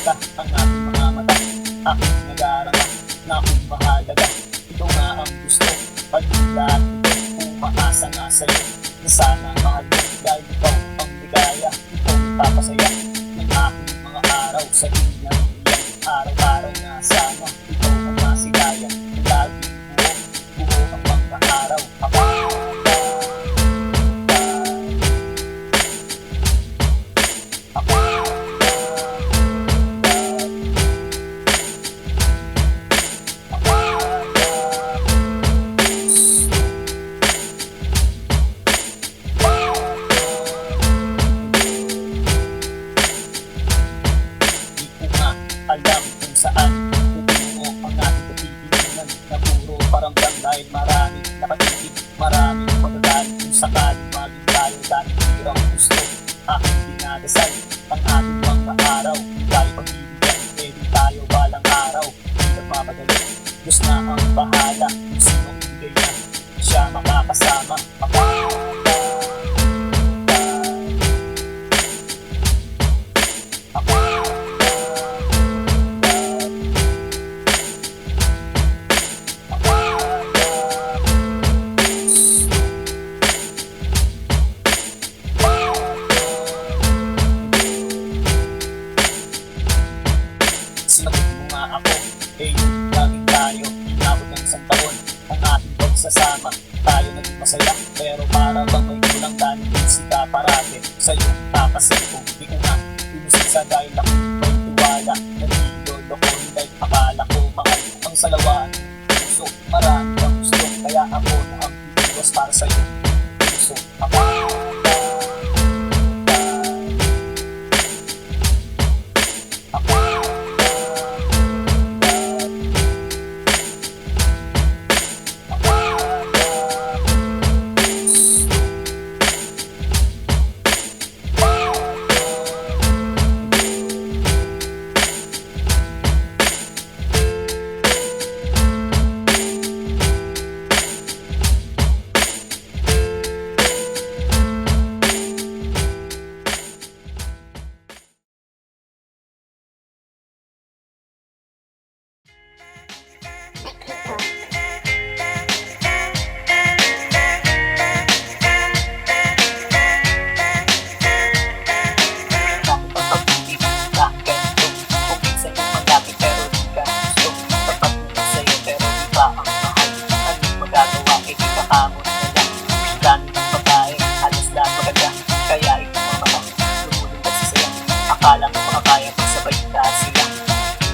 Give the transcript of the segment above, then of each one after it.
ka ang aking mga mata. Aking nag-aarama na kung mahalaga, ito nga ang gusto. Pag lahat ito, umaasa nga sa'yo na sana mahal mo, dahil ikaw ang ligaya. Ikaw ang papasaya ng aking mga araw. Sa ilang iyan, araw-araw na sana ikaw ang masigaya. Laging buo ang mga araw. Alam kung saan pupungo ang ating kapitinan na puro paramdam dahil maraming nakatitig, maraming magagaling kung sakaling maging tayo dahil hirang gusto. Aking dinadasal ang ating mga araw, tayo pagbibigyan, pwede tayo balang araw. Hindi nagmamadali, Diyos na ang bahala, kung sino ibigay niya, siya makakasama. Sinagot mo nga ako, laging tayo inabot ng isang taon. Ang ating pagsasama, tayo naging masaya, pero para bang may kulang dahil busy ka parate. Sa'yo kakasin ko, di ko nga inusin sa dahil ako may tiwala. Nagilolo ko dahil akala ko mahal ang salawaan. Puso, marami kang gusto, kaya ako na ang iwas para sa'yo. Puso, akala mo makakaya pag sabay na sila.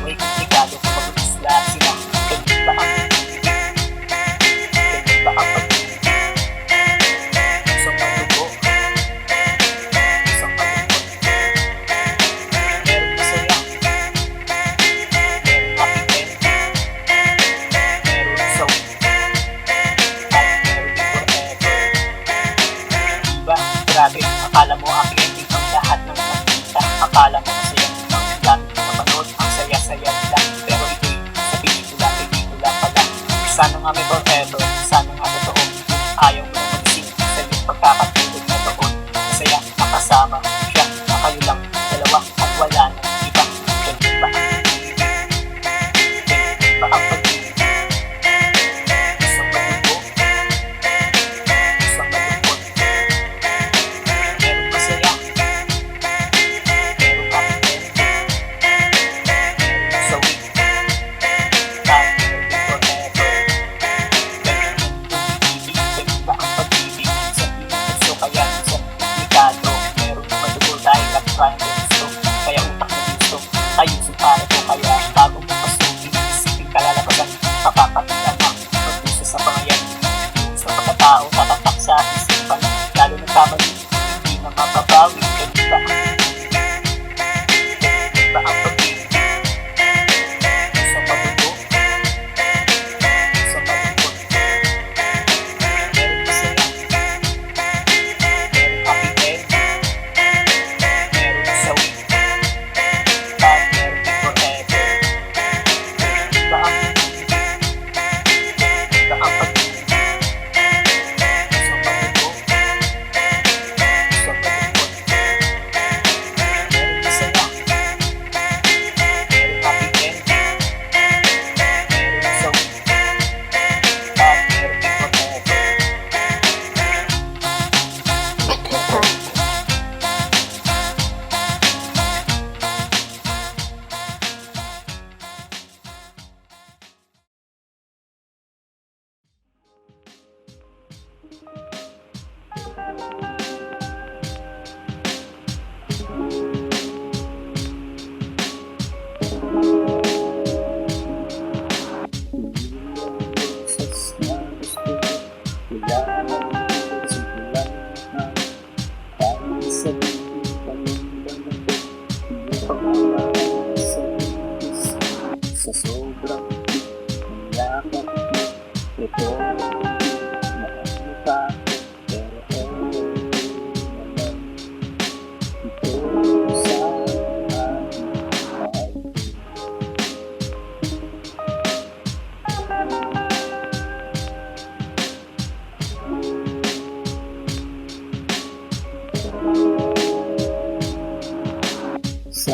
May komplikado kung mag-ulis lahat sila. Ganyan ba ang pag-ibig? Ganyan ba ang pag-ibig? Isang malubo, isang malungkot. Meron masaya, meron happy end, meron sawi, at meron din forever. Diba? Grabe, akala mo happy ending ang lahat ng akala mo masaya ang gamit mo mapanood, ang saya-saya nila. Pero ito'y sa pelikula pala. Sana nga may forever, sana nga totoo. Ayaw mo na mag-sing sa iyong pagkakatulog na doon. Masaya, makasama siya, na kayo lang dalawa at wala nang iba. Ganyan ba ang pag-ibig? Ganyan ba ang pag-ibig? Isang malubo, isang malungkot. Meron masaya, ayusin para ko kaya bago mo pasukin, isipin kalalabasan, makakatilan na magpusa sa pangayan. Sa pagkatao, tatatak sa isipan, lalo ng kamali, hindi na mababawi. Ganyan ba ang pag-ibig? Ganyan ba ang pag-ibig? Isang mabuto, isang malungkot. Meron masaya, meron happy end, meron sawi, at meron din forever. sa sobrang ng yakap mo. Ito, nakakita ko, pero naman ito sa aking mahal. Sa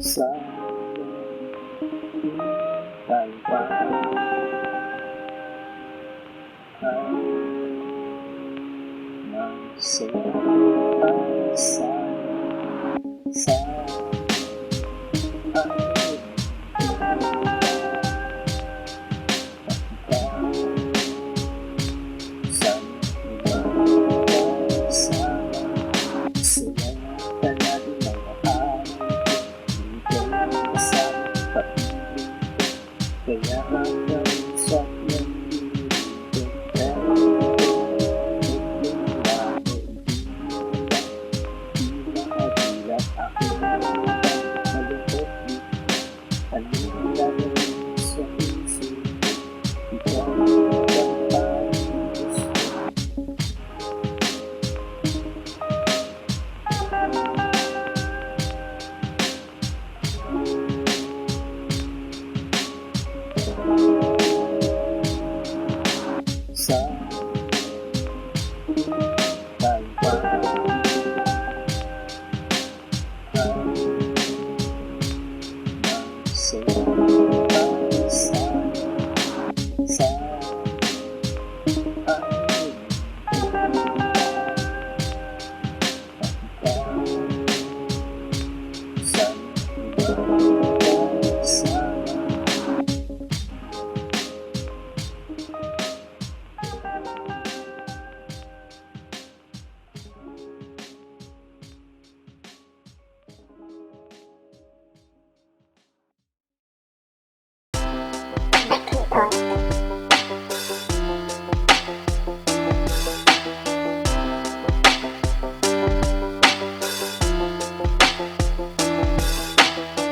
sa talpa sa kaya hanggang sa nandito pero yung labo di makabilat ako malungkot dito anong lalawin sa puso ikaw ang parang gusto sa talpa sa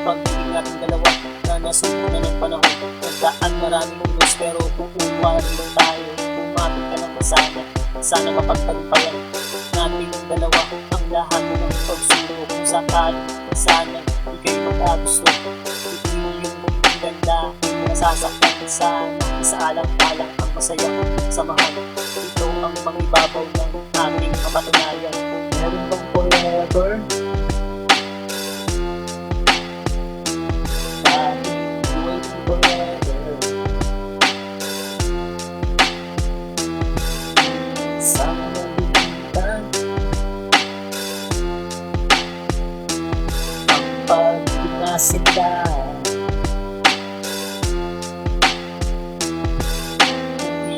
pag-ibig natin dalawa na nasuko na ng panahon. Nagdaan maraming ulos pero kukuha rin tayo. Umapit ka ng masana, sana mapagtagumpayan natin dalawa ang lahat ng pagsuro. Kung sakali sana ika'y magkagusto, hindi yung ganda, hindi nasasaktan. Sana isaalang-alang ang masayang samahan. Ito ang mangibabaw ng ating kapatunayan. Meron bang forever? Sila hindi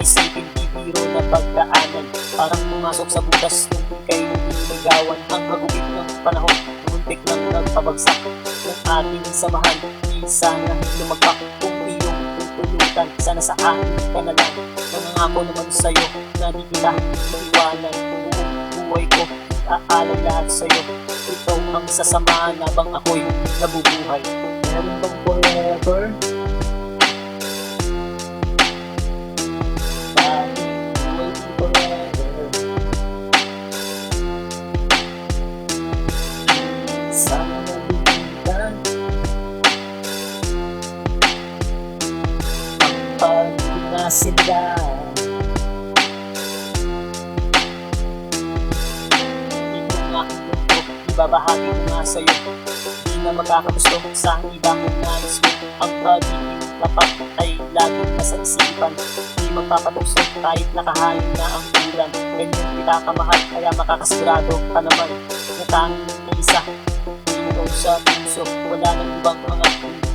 iisipin bibiro na pagdaanan, parang pumasok sa butas nung ika'y niligawan. Ang hagupit ng panahon, muntik nang nagpabagsak ng ating samahan. Di sana lumagpak kung iyong tutulutan, sana sa akin ka na lang. Nangangako naman sa'yo na di kita iiwanan. Buong buhay ko aalay lahat sa'yo. Ito ang sasamahan habang ako'y nabubuhay. Meron bang forever? Bakit waiting forever? ibabahagi ko nga sa'yo. Di na magkakagusto sa iba kung nais mo. Ang pagiging tapat ay laging nasa isipan. Di magpapatusok kahit nakahalin na ang ulan. Ganyan kita kamahal, kaya makakasigurado ka naman na tanging isa. Ikaw sa puso, wala nang ibang mga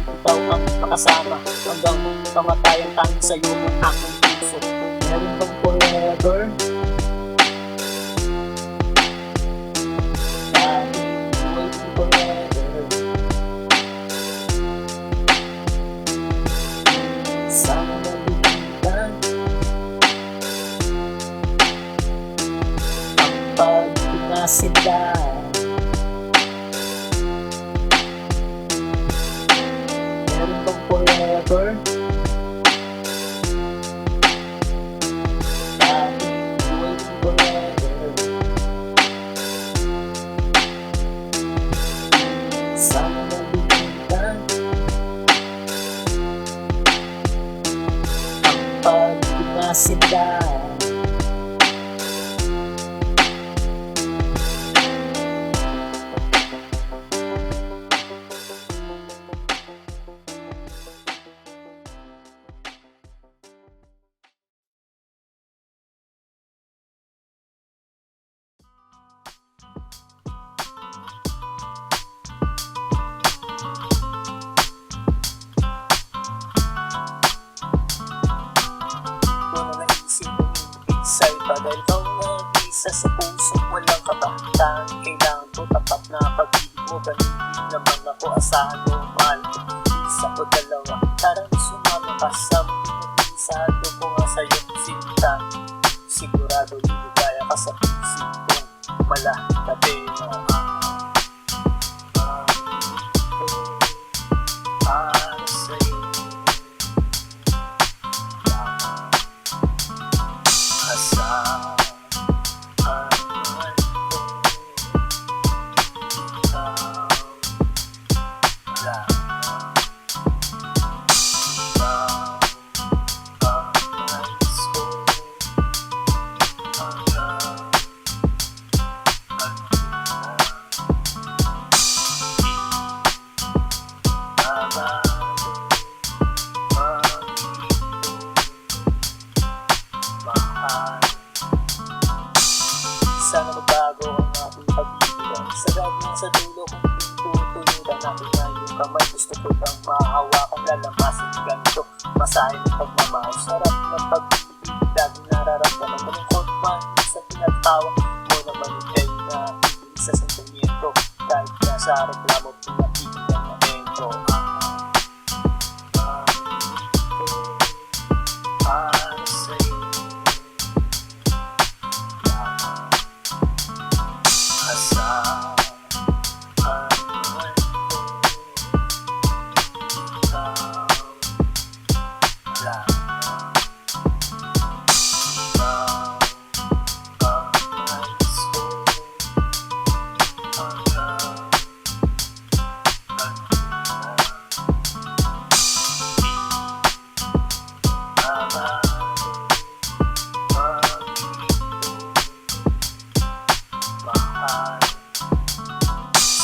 ikaw ang makasama. Hanggang kamatayan tanging sa'yo ang aking puso. Meron bang forever? Sana malimutan ang pagpinasindan. Meron bang forever? Ating buhay forever. Sana malimutan pagpinasindan. Sa'yo pa dahil ikaw nag-isa sa puso, walang kabataan. Kailangan ko tapat na pag-ibig mo, ganun din naman ako asahan mo, mahal ko. Isa o dalawa, tarang sumama ka sa mag-isa. Hando ko nga sa'yo sinta, sigurado liligaya ka sa isip kong malatabi na para sa'yo. Asahan man ko, ikaw lang. Ikaw ang nais ko hanggang magpunta. Di babago mahal. Sana magbago ang aking pag-ibig. Sagad mo sa dulo kung pinutulutan natin na yung kamay. Gusto ko bang mahawakan, lalamasin ganito. Masahin ng pagmamahal, sarap ng pag-ibig. Laging nararamdaman, malungkot man sa pinagtawa mo naman ikay na isa sa sentimiento. Kahit na sa reklamo, pinatigilan na ito. Para sa'yo asahan man ko, ikaw lang. Ikaw ang nais ko hanggang magpunta. Di babago mahal.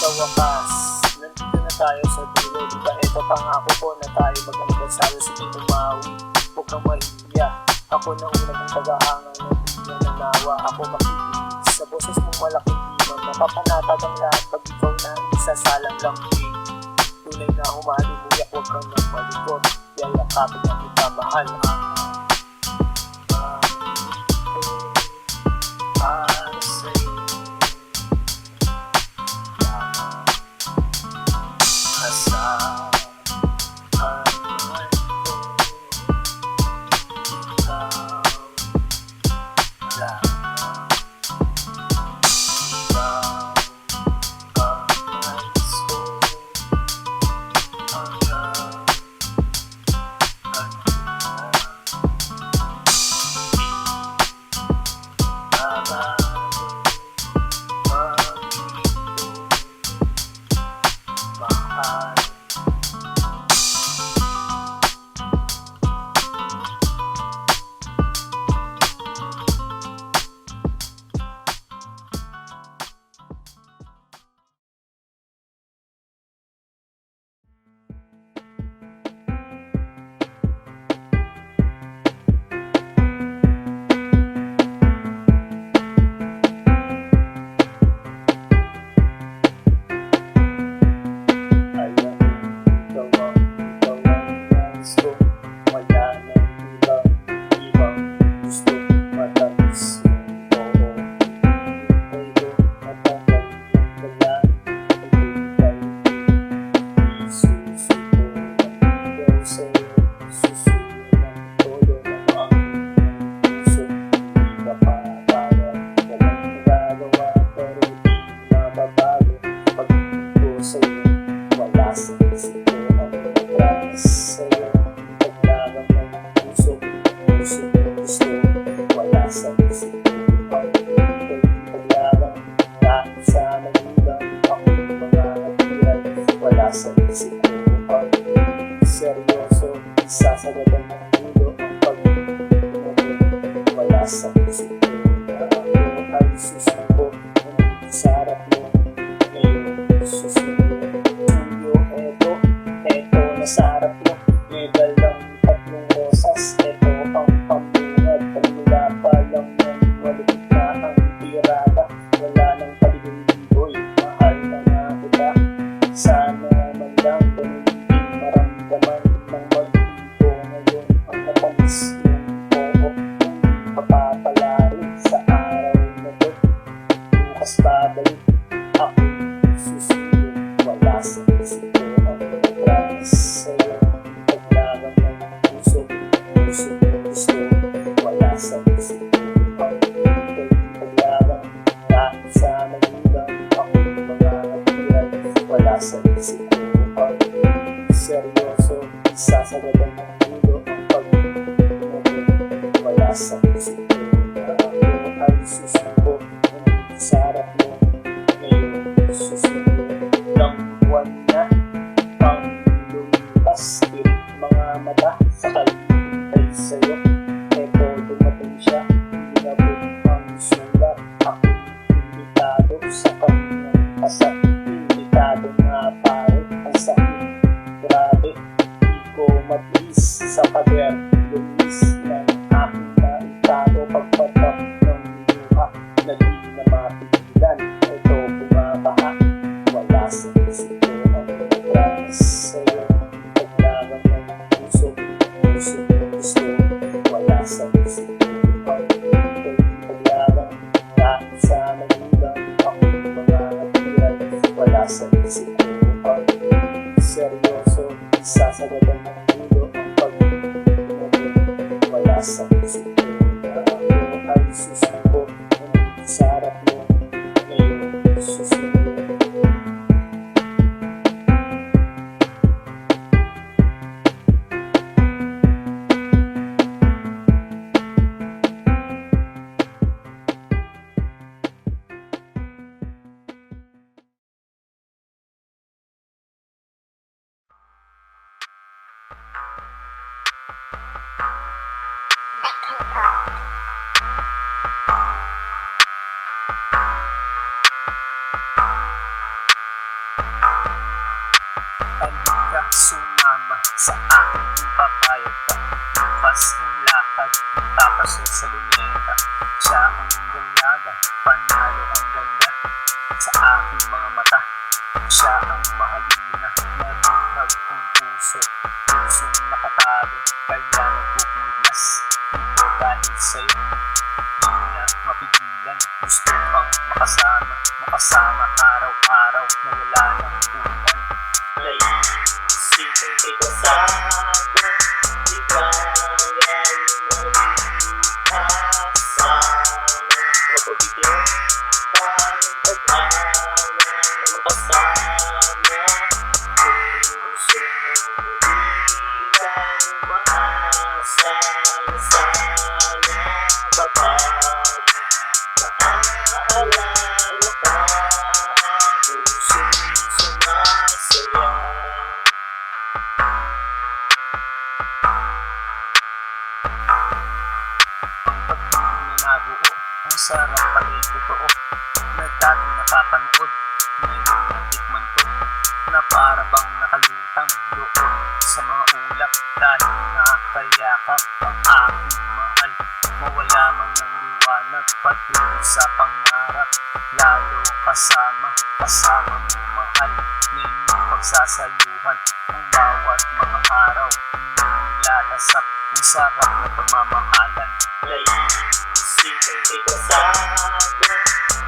Sa wakas, nandito na tayo sa dulo. Diba ito pangako ko na tayo mag-anibersaryo. Sige tumawi, huwag kang mahiya. Ako na una mong pag-aangan na di na nanawa. Ako makikinig sa boses mong malaking dimang. Napapanatag ang lahat pag ikaw na isasalang lambing. Tunay na humalimuyak, huwag kang nang malikot. Yayakapin na kita mahal. Para sa'yo asahan man ko, ikaw lang. Ikaw ang nais ko hanggang magpunta. bukas babalik. Ako susunod, wala sa isip ko ang promise sa'yo. Paglaban ng puso, puso gusto, wala sa isip ko ang paglaban. Kahit sa magulang, ako mga natiran, wala sa isip ko ang seryoso. Isasagadan ng mundo ang pag-ibig, wala sa isip ko. Ako ay susuko, nandito sa harap mo. Ngayon susuko, ilang buwan na ang lumipas. Tirik mga mata sa kalibay sa'yo. Eto dumating siya, inabot ang sulat. Ako imbitado sa kanyang kasal. Imbitado nga pare, ang sakit. Grabe, di ko matiis sa pader. Lumis ng aking naitado. Pagpatak ng luha na di na mapigilan. Ito bumabaha, wala sa isip ko ang promise sa'yo. Paglaban ng puso, puso gusto, wala sa isip ko ang paglaban. Kahit sa magulang, ako mga natiran, wala sa isip ko ang seryoso. Isasagadan ng mundo ang pag-ibig, wala sa isip ko. Ako ay susuko, nandito sa harap mo. Ngayon susuko. Halika sumama sa aking papayag ka. Bukas ng lakad, magpapasok sa luneta. Siya ang dalaga, panalo ang ganda. Sa aking mga mata, siya ang mahalina. Nabihag ang puso, pusong nakatago. Kaya nagpupumiglas, ito dahil sa'yo. Di na mapigilan, gusto pang makasama. Makasama araw-araw na wala ng ulan. Isipin kay kasama, di kaya kasama. Mapabigyan pa ng pag-awa, makasama. Puso di lang maasa na sana kapag naaalala ka. Puso'y sumasaya. Nabuo, ang sarap pala'y totoo na dati napapanood. Ngayon natikman ko na para bang nakalutang doon sa mga ulap. Dahil nakakayakap ang aking mahal, mawala man ng liwanag patuloy sa pangarap. Lalo kasama mo mahal, na inyong pagsasaluhan ang bawat mga araw. Inyong nilalasap ang sarap na pagmamahalan. Isipin kay kasama,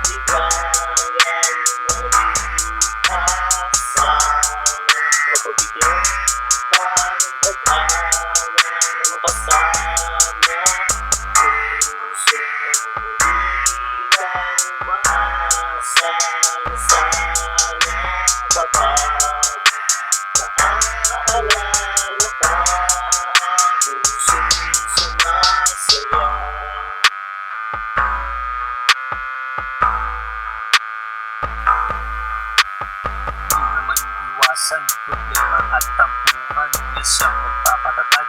di kaya kasama. Mapabigyan pa ng pag-awa, makasama. Puso di lang maasa na sana kapag naaalala ka. Puso'y sumasaya. Problema at tampuhan na siyang magpapatatag,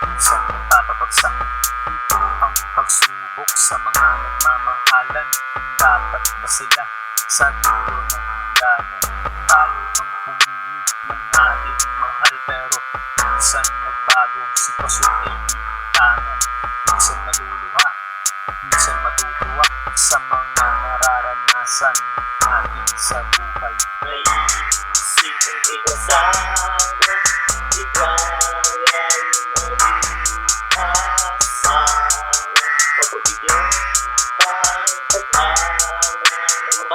minsan magpapabagsak. Ito ang pagsubok sa mga nagmamahalan. Dapat ba sila sa dulo ng hangganan? Tayo ang pumili ng ating mahal, pero minsan nagbago, sitwasyon ay tangan. Minsan maluluha, minsan matutuwa sa mga nararanasan natin sa buhay. Isipin kay kasama, di kaya kasama. Mapabigyan pa ng pag-awa,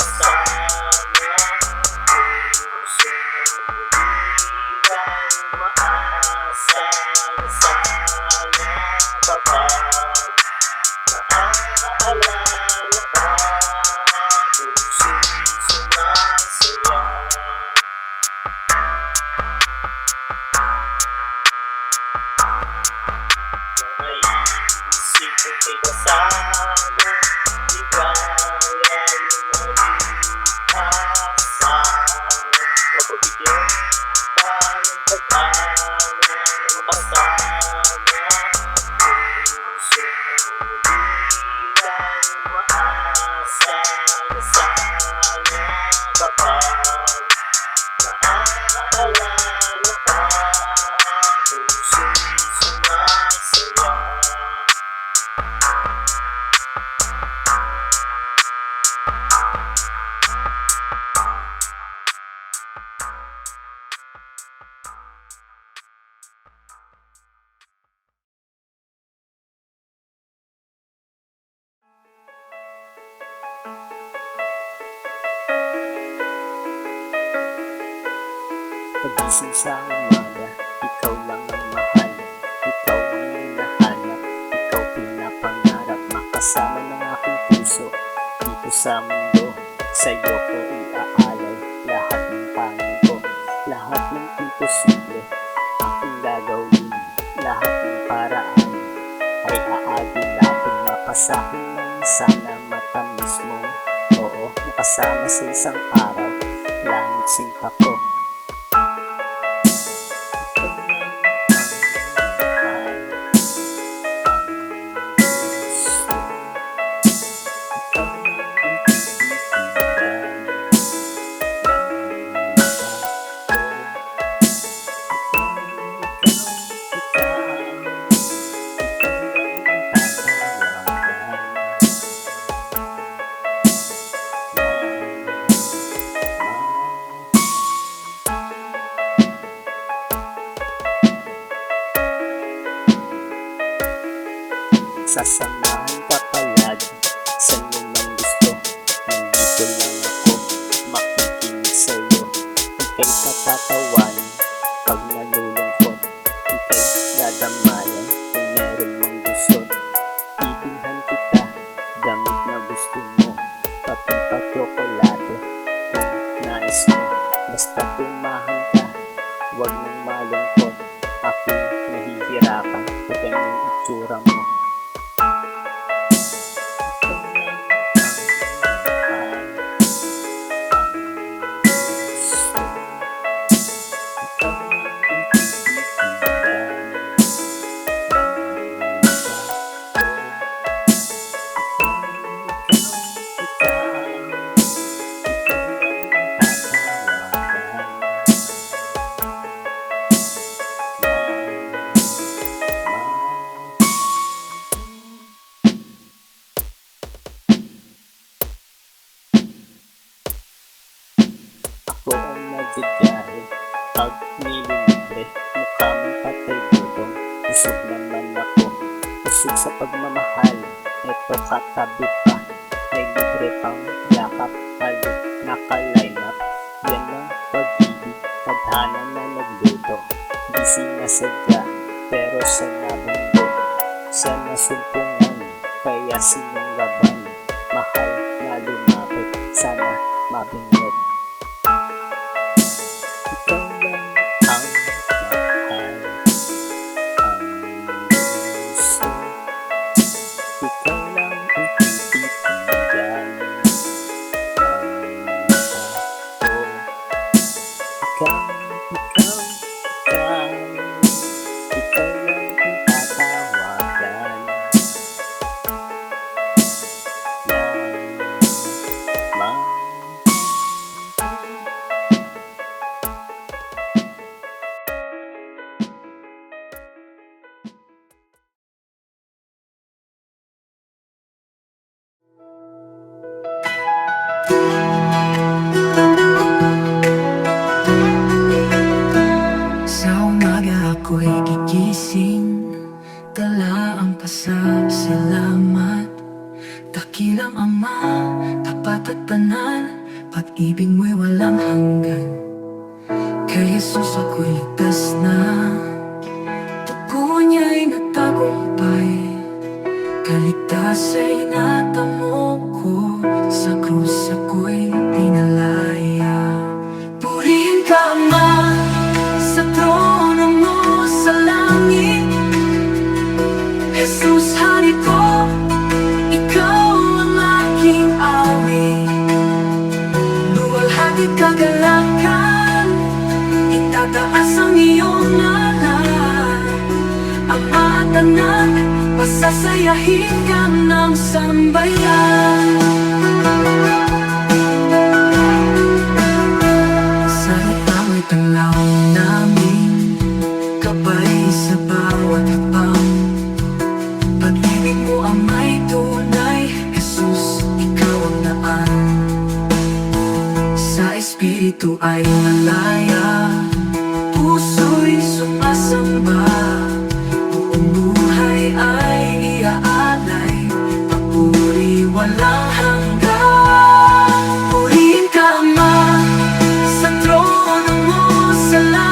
Pagising sa umaga, ikaw lang ang mahal. Ikaw ang hinahanap, ikaw pinapangarap. Makasama ng aking puso dito sa mundo. Sa'yo ko iaalay lahat ng pangin ko, lahat ng imposible aking gagawin. Lahat ng paraan ay aagilapin. Mapasahin ng sana matamis mo. Oo, makasama sa isang araw, langit sinta ko. Sasamahan ka palagi sa lumang gusto. Nandito lang ako, makikinig sa'yo. Ika'y patatawanin pag nalulungkot. Ika'y dadamayan kung meron mang gusto. Ibilhan kita, gamit na gusto mo. Papimpag tsokolate kung nais mo. Basta tumahan ka, huwag nang malungkot. Ako'y nahihirapan sa ganyang itsura mo. Ako ang nagbibiyahe, pag nililibre, mukha mong patay gutom. Busog naman ako, busog sa pagmamahal. Eto katabi pa, may libre pang yakap. Halik, naka-line up. Yan ang pag-ibig, tadhana na nagluto. Di sinasadya, pero sa nabundo. Sa nasumpungan, kaya sinunggaban. Mahal na lumapit, sana mabingot. Ako'y gigising, dala ang pasasalamat. Dakilang Ama, tapat at banal, pag-ibig mo'y walang hanggan. Kay Jesus ako'y ligtas na, dugo niya'y nagtagumpay. Kaligtas ay natamo ko, sa krus ako'y dinalaya. Purihin ka Ama, sa trono mo sa langit. Jesus, hari ko, ikaw ang aking awit. Luwalhati kagalakan, itataas ang iyong ngalan. Ama at anak, pasasayahin ka ng sambayan. Sa itamo'y tanglaw namin, gabay sa bawat hakbang. Pag-ibig mo ang may tunay, Jesus, ikaw ang daan. Sa Espiritu ay malaya, puso'y sumasamba. Buong buhay ay iaalay, papuri walang hanggan. Purihin ka Ama, sa trono mo sa langit.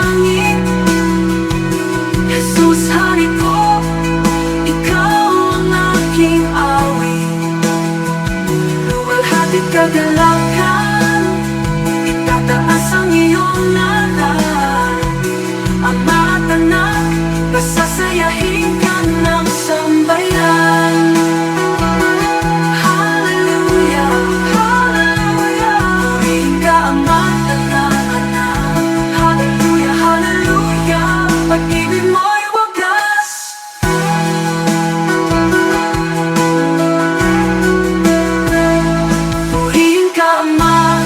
kadalakan, itataas ang iyong ngalan. Ama at anak, pasasayahin ka ng sambayan. Hallelujah, hallelujah, purihin ka Ama at anak. Hallelujah, hallelujah, pag-ibig mo'y wagas. Purihin ka Ama,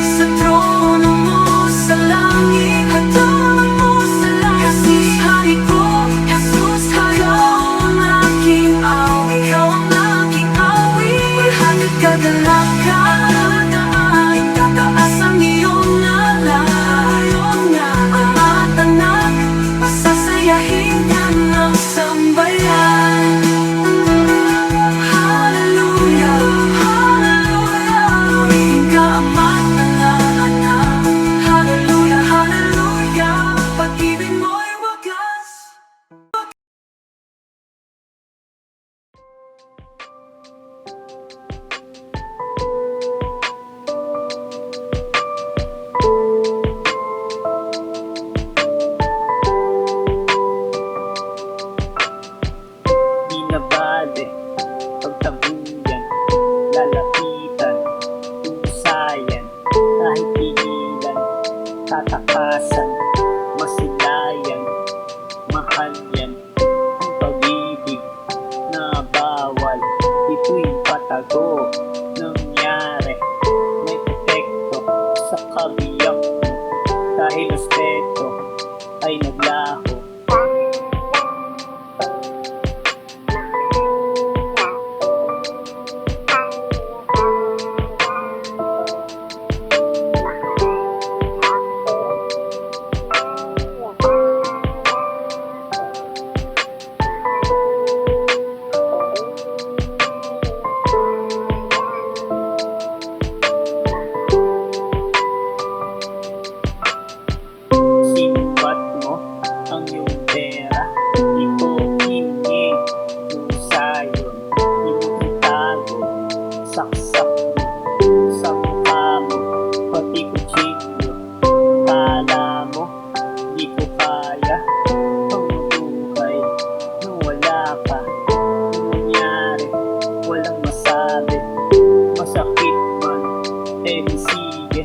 sa trono mo sa langit, at tulad mo sa langit. Jesus, hari ko, Jesus, ikaw ang aking awi, ikaw ang aking awi. Hanggang kadalakan, itataas ang iyong ngalan. Ama at anak, pasasayahin ka ng sambayan. Hallelujah, hallelujah, purihin ka Ama at anak. Hallelujah, hallelujah, pag-ibig mo'y wagas. Di na bale, pagtabuyan, lalapitan, usayan, kahit pigilan, tatakasan, masilayan, mahal yan, ang pag-ibig na bawal, ito'y patago, nangyari, may epekto sa kabiyak mo, dahil respeto ay naglaho. Sinubat mo ang iyong pera, di ko hingi, usayon, di mo itago, saksak mo, sa mukha mo, pati kutsilyo. Kala mo, di ko kaya, ang buhay, nung wala ka, nung nangyari, walang masabi, masakit man, eh di sige.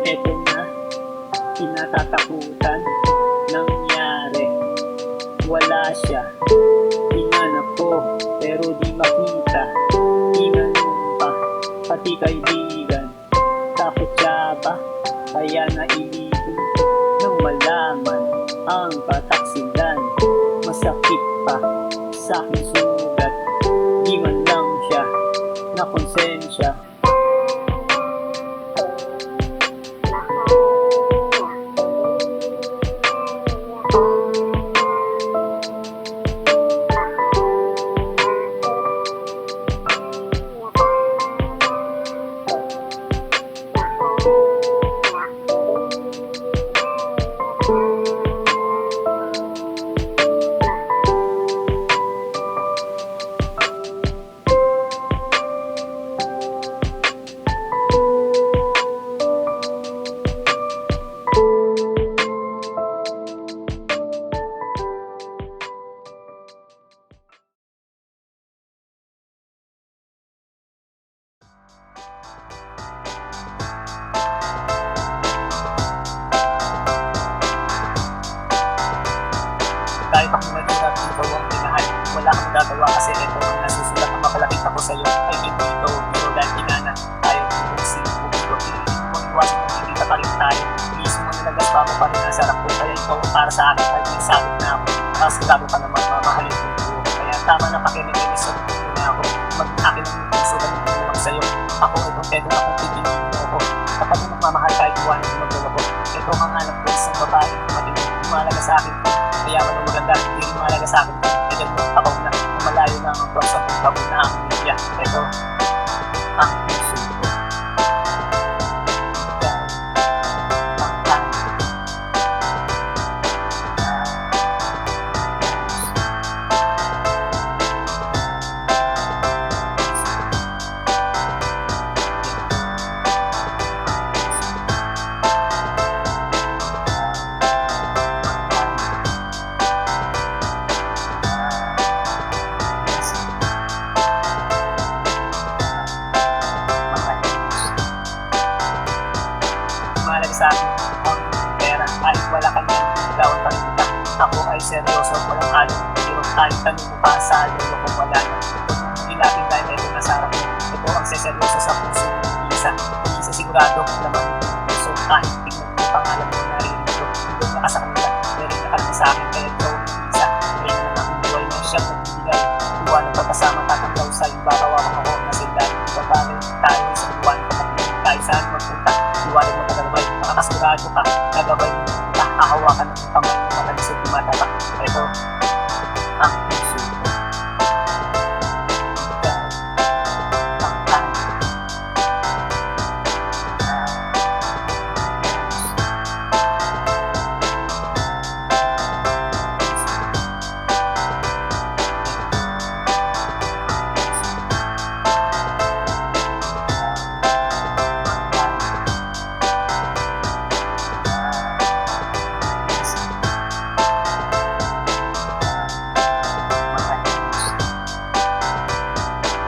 Eto na, kinatatakutan, nangyari, wala siya, hinanap ko, pero di makita, tinanong pa, pati kaibigan, takot siya ba, kaya nailibin, nang malaman, ang kataksilan, masakit pa, sa aking sugat, di man lang siya, na konsensya. Kahit ako naghirap, ikaw ang minahal. Wala kang gagawa kasi ito ang nasusulat na makalapit ako sa'yo. Ay hindi ito, biro dahil pinana. Tayo kung pumilo. Kung iwasan mo, hindi pa rin tayo. Iisip mo nalagas pa ako pa rin ang sarap ko. Kaya ikaw para sa akin ay nagsabit na ako. Tapos gago ka naman mamahalin ko ko. Kaya tama na pakinig sa mundo na ako. Mag-akin ang puso, ganun ko lang sa'yo. Ako ay kontento na kung pipiliin mo ako. Kapag mo magmamahal kahit iwanan mo Ito ang hanap ko isang babae matindi, di mahalaga sa akin kung mayaman o maganda, di rin mahalaga sa akin kung edad mo tapaw na, kung malayo na ang buwan sa buong bago na ang media. Ito ang puso ko. Ikaw ang tanong. Mahalaga sa akin ang pera kahit wala ka niyan, bitawan pa rin kita. Ako ay seryoso, walang halong pero kahit tanong mo pa sa lolo kung wala na. Huwag mong ilapin dahil ito nasa harap mo. Ito ang seseryoso sa puso ng isa. Isa sigurado naman yung puso kahit tingnan mo pangalan mo na rin ito. Hindi na ka sa kanila, meron na ka lang sa akin kaya ikaw ang isa. Kaya na lang ang buhay na siyang nagbibigay. Tuwa ng pagkasama tatanggaw sa iba, tawakan ako na sila. Ibabagay tayo sa buwan, kapatid tayo saan magpunta. Iwanan mo tagalabay, makakasigurado ka, nagabay mo kita, hahawakan ng kamay mo matalisod dumadapa. Ito ang puso ko. Ikaw ang tanong.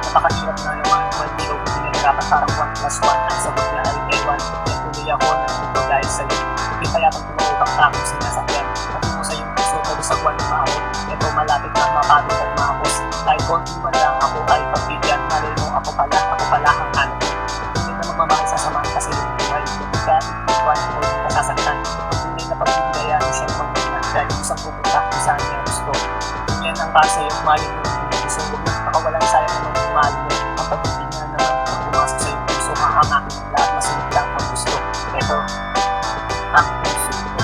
Napakahirap na naman, hindi ko pinagkakapat parang 1+1 ang sagot na ay ewan. Kaya tuloy ako nagpunto dahil sa'yo. Hindi kaya pag tumawag ang akong sinasakyan. Patungo sa iyong puso pero sa buwan ng maawot. Ito malapit na mapagod at mahapos. Kahit konti man lang ako ay pagbigyan. Malay mo ako pala ang hanap mo. Hindi na magmamahal sa samahan kasi yung buhay. Hindi ka iwan o hindi ka sasaktan. Ang tunay na pagbibigayaan siyang magmuna dahil isang pupunta kung saan niya gusto. Yan ang kasi yung mali mo ng puso. Huwag na pakawalang sayang naman yung mali mo. Ang pag-ibig na naman ang pumasok sa iyong puso. Ang aking lahat masunod lang ang gusto. Ito ang puso ko.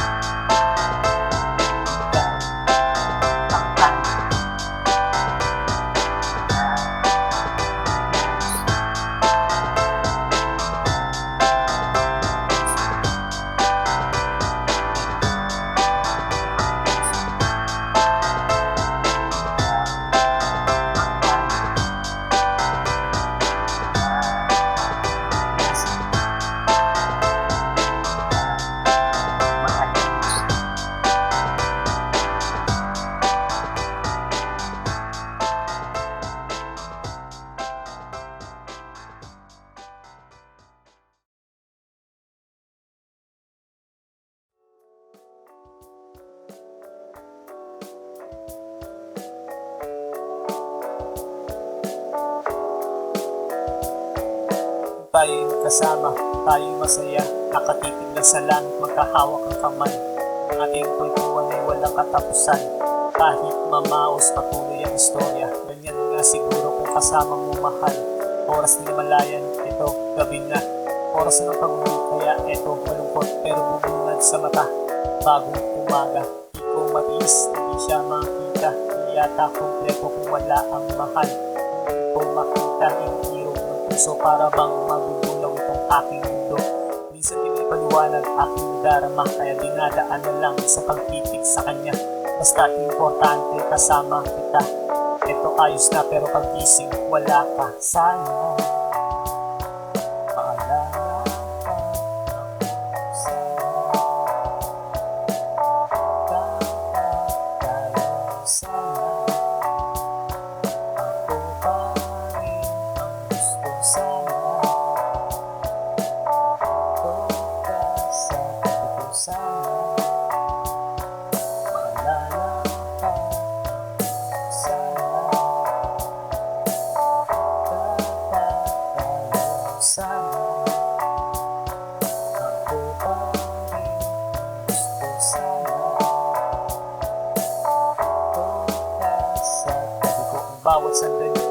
Ikaw ang tanong. Tayo'y kasama, tayo'y masaya, nakatitig na sa langit, magkahawak ang kamay. Ang ating kulturan ay walang katapusan, kahit mamaos patuloy ang istorya. Ganyan nga siguro kung kasama mo mahal. Oras na himalayan, ito gabi na. Oras ng pag-uwi, kaya ito malungkot pero bubungad sa mata. Bagong umaga, di ko matiis, hindi siya makita. Hindi yata kompleto kung wala ang mahal. Hindi ko makita yung irog ng puso para bang magugulaw itong aking mundo. Minsan di may paliwanag aking darama, kaya dinadaan na lang sa pagtitig sa kanya. Basta importante kasama kita. Ito ayos na pero pag-ising wala ka. Sana maalala ka ako sana. Tayo sana. Ako pa rin ang gusto sana. Ito ka sa tabi ko sana. Maalala ka sana. Tayo sana. Ako pa rin ang gusto sana. Ito ka sa tabi ko. Ang bawat sandali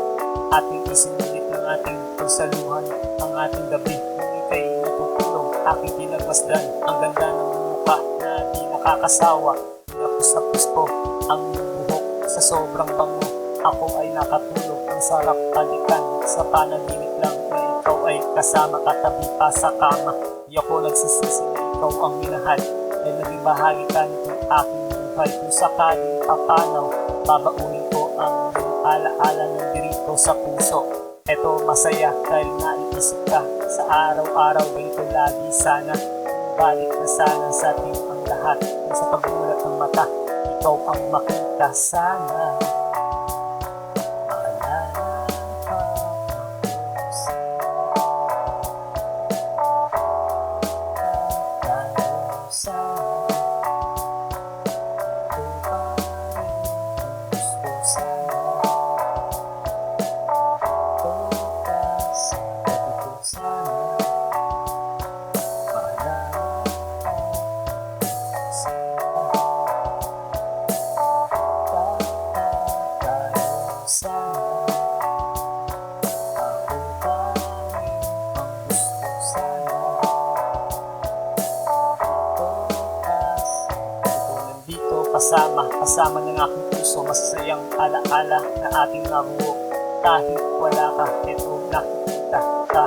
ating isinulit ng ating pagsaluhan, ang ating gabi. Kung ika'y natutulog, aking pinagmasdan. Ang ganda ng nakakasawa. Pinapos ko ang buhok sa sobrang bango. Ako ay nakatulog, ang sarap balikan. Sa panaginip lang na ikaw ay kasama, katabi pa sa kama. Di ako nagsisisi na ikaw ang minahal, ay naging bahagi ka nitong aking buhay. Kung sakaling papanaw, babaunin ko ang iyong alaala ng dirito sa puso. Eto masaya dahil naiisip ka sa araw-araw, ganito lagi sana. Balik na sana sa ating ang lahat. Kung sa pagmulat ng mata, ikaw ang makita sana. Kasama ng aking puso, masasayang alaala na ating nabuo. Kahit wala ka, eto nakikita ka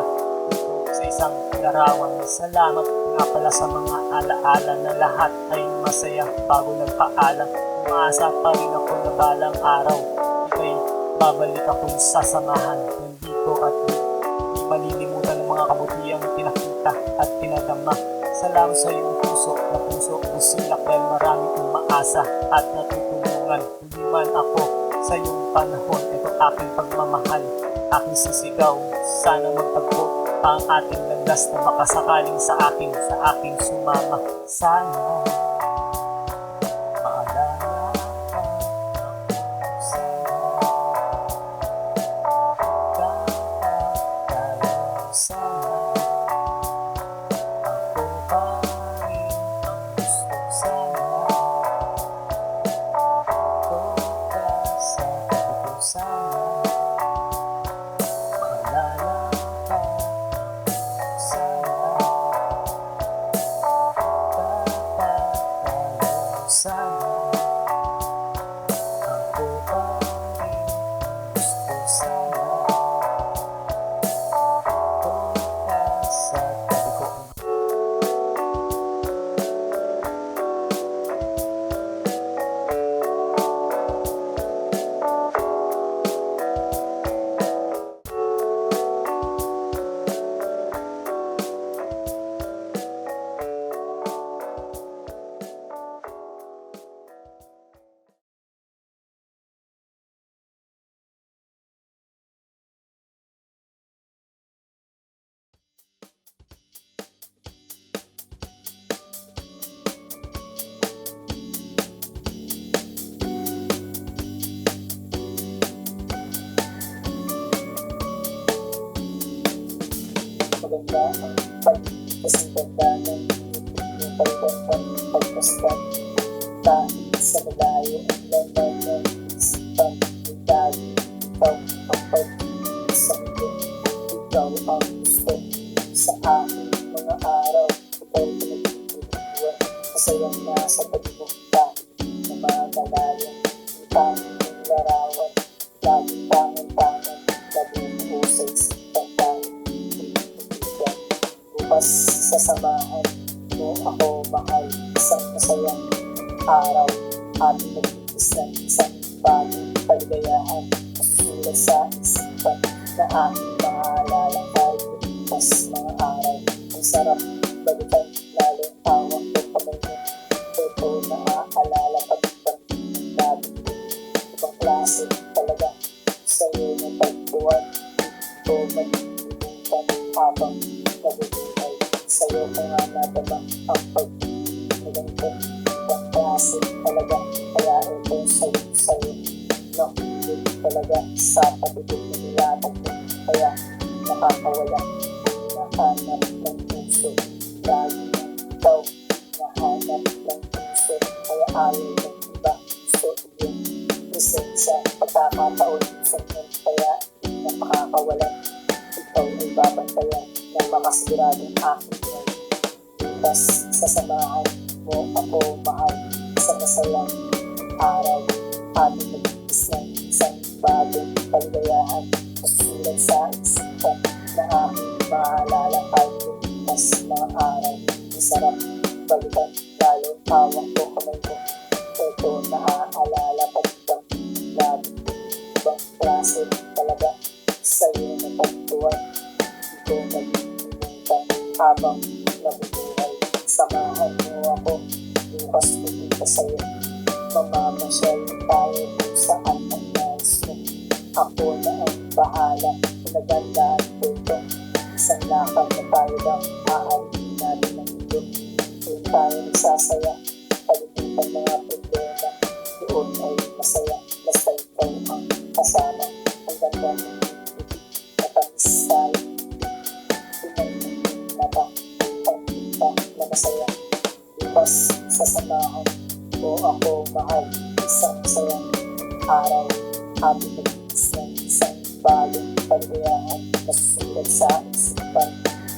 dito sa isang larawan. Salamat nga pala sa mga alaala na lahat ay masaya bago nagpaalam. Umaasa pa rin ako na balang araw ika'y babalik akong sasamahan. Nandito at di malilimutan ng mga kabutihang pinakita at pinadama. Salamat sa iyong puso na puso kong silak dahil marami umaasa at natutulungan. Hindi man ako sa iyong panahon, ito aking pagmamahal, aking sisigaw. Sana magtagpo pa ang ating landas na makasakaling sa aking sumama. Sana maalala ka ako sana. Tayo sana. Maganda ang pagpasaganda ng yung pagpasagdan, pagpasagdan kahit sa malayo ang laman ng isipan ng dali. Ikaw ang pag-isangin, ikaw ang gusto sa aking mga araw. Ikaw pinagtutuluan, masayang nasa tabi mo kahit na magalayo. Ang tanging larawan, laging tangan-tangan, laging po sa isipan tayo. Bukas sasamahan mo ako mahal, isang masayang araw, ating nagtitis ng isang bagong kaligayahan. Masusulat sa isipan na aking maalala kahit bukas mga araw. Ang sarap balikan, lalo hawak ko kamay mo. Ito naaalala pag-ibang ng dati. Ibang klase talaga sa'yo na tagpuan. Ito malilimutan habang nabubuhay. Sa'yo ko nga nadama ang pag-ibang ko. Ibang klase talaga, kaya ito sa'yo. No, yun talaga sa pagibig na nilatag mo. Kaya nakakawala, nahanap ng puso. Lagi na ikaw, nahanap ng puso. Kaya ayaw ng iba, gusto yung presensya. Pagkakataon sa yun, kaya hindi na makakawalan. Ikaw ay babantayan ng makasiguradong aking ngayon. Bukas sasamahan mo ako mahal sa masayang araw. Ating nag-iis ng isang bagong kaligayahan. Masulat sa isipan na aking maalala kahit mas mga araw. Ang sarap balikan, lalo hawak ko kamay mo. Ito naaalala pagkang labi. Ibang klase talaga sa'yo na pagtuwan. Di ko nagilimutan habang nabubuhay. Samahan mo ako, bukas pupunta sa'yo. Mamamasyal tayo kung saan ang nais mo. Ako na ang bahala, pinagandaan ko ito. Isang lakad na tayo lang, aalihin natin ang mundo. Doon tayo nagsasaya, palimutan mga problema. Doon ay masaya, basta ikaw ang kasama. Ang ganda ng ibig, matamis tayo. Tumayin na ba, ang kita na masaya. Bukas sasamahan mo ako mahal, isang sayang araw. Happy nag-iis ng isang bagong kaligayahan. Masusulat sa isipan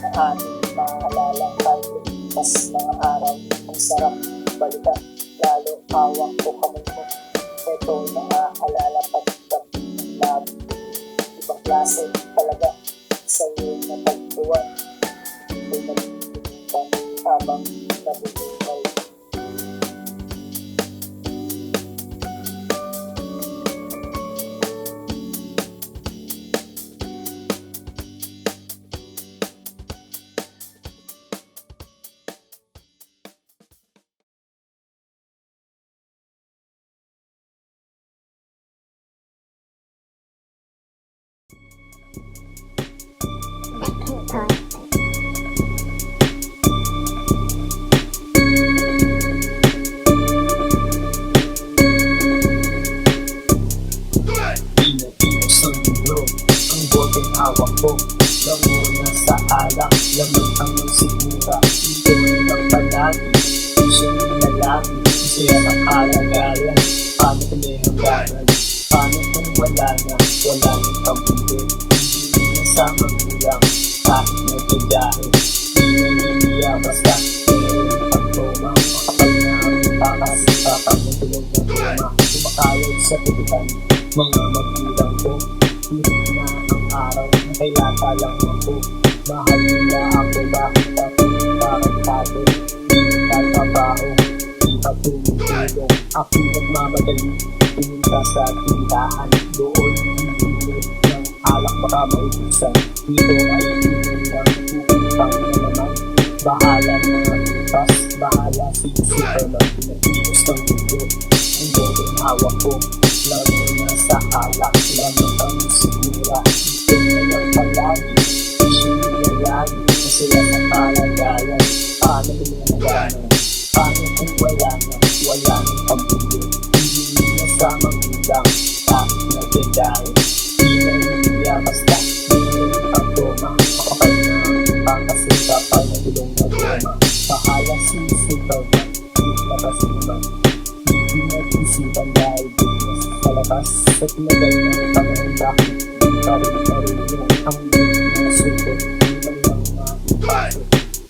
na ating maalala kahit mas mga araw. Ang sarap balikan, lalo hawak ko kamay mo. Ito naaalala pagkakit ng labi. Ibang klase talaga sa'yo na pagtuwan. Ito nagilimutan habang nabubuhay. Pinapinos ng libro, ang boteng hawak ko. Lamuna sa alak, laman ang sigura. Ito nilang palagi, puso nila lagi. Masaya ng kalagayan, paano kung may hangganan? Paano kung wala na, wala nang pamilya? Hindi na sa magulang, kahit nagkagahe. Di naniniya basta, mayroon pagtoma. Makapal na ang takas, kapag natulog ng tuma. Kumakayod sa tulitan, mga magulang ko. Hirap na ang araw, nakailata lang ako. Mahal nila ako, bakit ako tarantado? Di nagtatrabaho, di pa tumutulong. Ako nagmamadali, pumunta sa tindahan. Doon bibili ng alak baka maubusan. Dito ay inumin ng puputang na naman. Bahala mga butas, bahala si Superman. Pinapinos ng mundo, ang boteng hawak ko. Lalo na sa alak, lamang ang sigura. Ito na lang palagi, isyo nila lagi. Masaya sa kalagayan, paano nila naganan? Paano kung wala na, wala nang pamilya? Hindi na sa magulang, kahit nagkagahe. Di na niliya basta, mayroon ang toma. Makapal na ang pangkasi kapal na gulong na goma. Bahala si Superman, labas naman. Hindi nag-isipan dahil business sa labas. Sa tinagal ng panahon bakit di pa rin marunong ang mga sukot. Di man lang maipaso.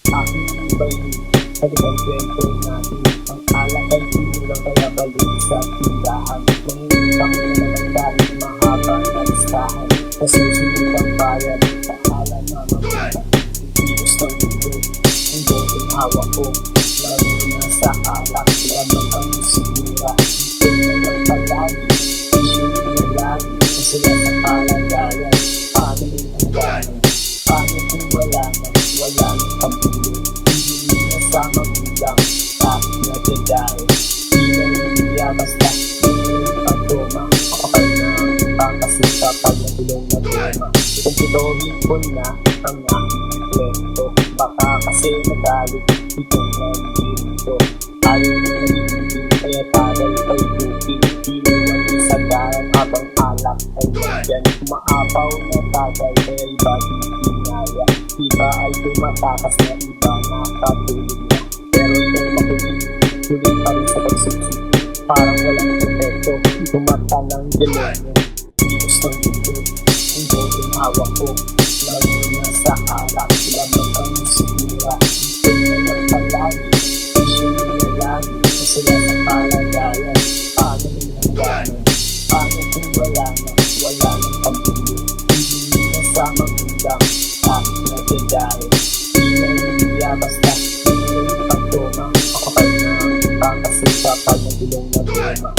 Aking ibayin, halikan kwento natin. Ang alak ay tinulang kaya balik sa tindahan. Mangungutang na naman dahil mahaba na listahan. Kasi sulit ang bayan, pahala na mabuta. Ipinos ng mundo, ang boteng hawak ko. Lalo na sa alak, lamang ang sigura. Ito na lang palagi, isyo nila lagi. Masaya sa kalagayan, paano nila naganan? Paano kung wala na, wala nang pamilya? Hindi na sa magulang, kahit nagkagahe. Di na niliya basta, mayroon ang toma. Makapal na ang pangkasi kapag nagulong na goma. Kung pituhin ko na ang aking kwento, baka kasi nagalit itong nandito. Ayaw na nagiging kaya tagal ay bukid. Iniwan sa daran habang alak ay nandyan. Umaapaw na tagal kaya iba di pinaya. Iba ay tumatakas na iba nakatulog na. Pero ito makulit, tuloy pa rin sa pagsiksi. Parang walang epekto, tumata ng demonyo. Pinos ng mundo, ang boteng hawak ko. Lalo na sa alak, lamang ang sigura. Ito na lang palagi, isyo nila kapag ng ilong na goma.